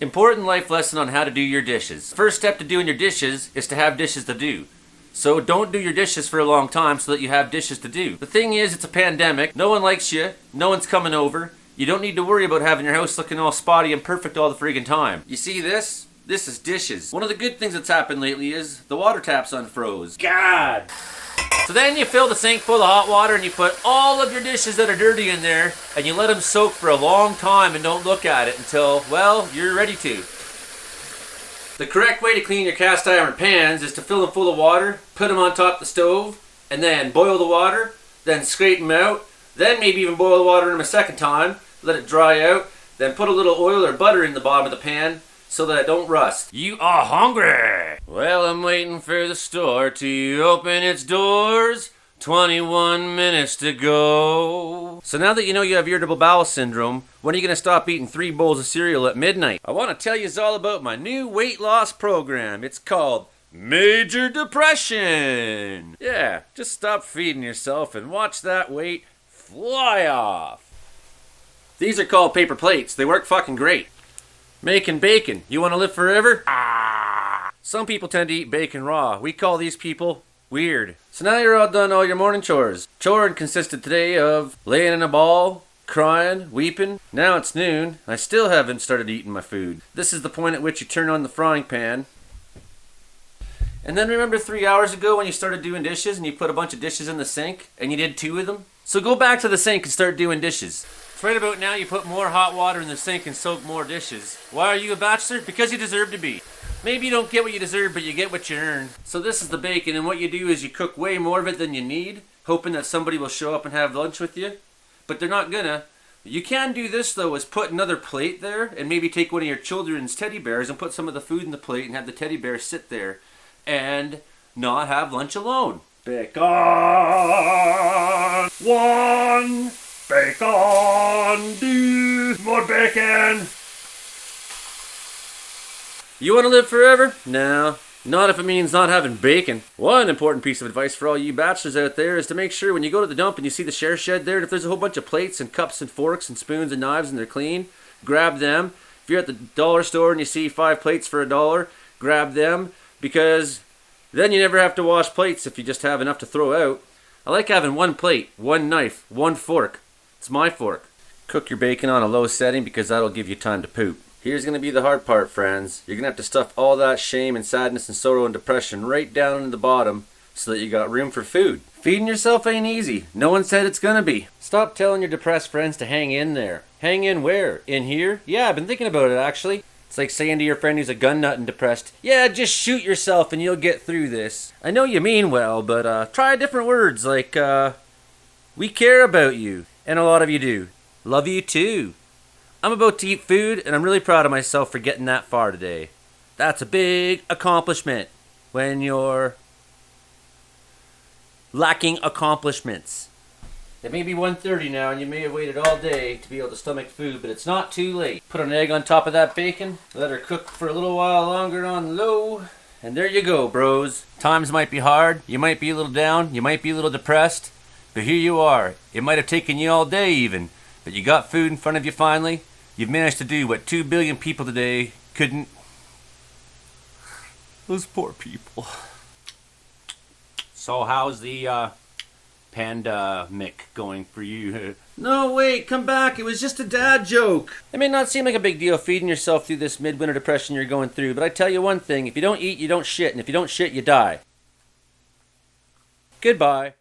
Important life lesson on how to do your dishes. First step to doing your dishes is to have dishes to do. So don't do your dishes for a long time so that you have dishes to do. The thing is, it's a pandemic. No one likes you. No one's coming over. You don't need to worry about having your house looking all spotty and perfect all the friggin' time. You see this? This is dishes. One of the good things that's happened lately is the water tap's unfroze. God! So then you fill the sink full of hot water and you put all of your dishes that are dirty in there and you let them soak for a long time and don't look at it until, well, you're ready to. The correct way to clean your cast iron pans is to fill them full of water, put them on top of the stove, and then boil the water, then scrape them out, then maybe even boil the water in them a second time, let it dry out, then put a little oil or butter in the bottom of the pan so that it don't rust. You are hungry! Well, I'm waiting for the store to open its doors. 21 minutes to go. So now that you know you have irritable bowel syndrome, when are you going to stop eating 3 bowls of cereal at midnight? I want to tell you all about my new weight loss program. It's called Major Depression. Yeah, just stop feeding yourself and watch that weight fly off. These are called paper plates. They work fucking great. Making bacon. You want to live forever? Some people tend to eat bacon raw. We call these people weird. So now you're all done all your morning chores. Choring consisted today of laying in a ball, crying, weeping. Now it's noon. I still haven't started eating my food. This is the point at which you turn on the frying pan. And then remember 3 hours ago when you started doing dishes and you put a bunch of dishes in the sink and you did 2 of them? So go back to the sink and start doing dishes. Right about now you put more hot water in the sink and soak more dishes. Why are you a bachelor? Because you deserve to be. Maybe you don't get what you deserve, but you get what you earn. So this is the bacon, and what you do is you cook way more of it than you need, hoping that somebody will show up and have lunch with you. But they're not gonna. You can do this though, is put another plate there, and maybe take one of your children's teddy bears and put some of the food in the plate and have the teddy bear sit there and not have lunch alone. Bacon! One! Bacon! Do more bacon! You want to live forever? No, not if it means not having bacon. One important piece of advice for all you bachelors out there is to make sure when you go to the dump and you see the share shed there, if there's a whole bunch of plates and cups and forks and spoons and knives and they're clean, grab them. If you're at the dollar store and you see 5 plates for $1, grab them, because then you never have to wash plates if you just have enough to throw out. I like having 1 plate, 1 knife, 1 fork. It's my fork. Cook your bacon on a low setting because that'll give you time to poop. Here's going to be the hard part, friends. You're going to have to stuff all that shame and sadness and sorrow and depression right down into the bottom so that you got room for food. Feeding yourself ain't easy. No one said it's going to be. Stop telling your depressed friends to hang in there. Hang in where? In here? Yeah, I've been thinking about it actually. It's like saying to your friend who's a gun nut and depressed, yeah, just shoot yourself and you'll get through this. I know you mean well, but try different words like, we care about you. And a lot of you do. Love you too. I'm about to eat food, and I'm really proud of myself for getting that far today. That's a big accomplishment when you're lacking accomplishments. It may be 1:30 now, and you may have waited all day to be able to stomach food, but it's not too late. Put an egg on top of that bacon, let her cook for a little while longer on low, and there you go, bros. Times might be hard, you might be a little down, you might be a little depressed, but here you are. It might have taken you all day even, but you got food in front of you finally. You've managed to do what 2 billion people today couldn't. Those poor people. So how's the pandemic going for you? No, wait, come back. It was just a dad joke. It may not seem like a big deal feeding yourself through this midwinter depression you're going through, but I tell you one thing. If you don't eat, you don't shit, and if you don't shit, you die. Goodbye.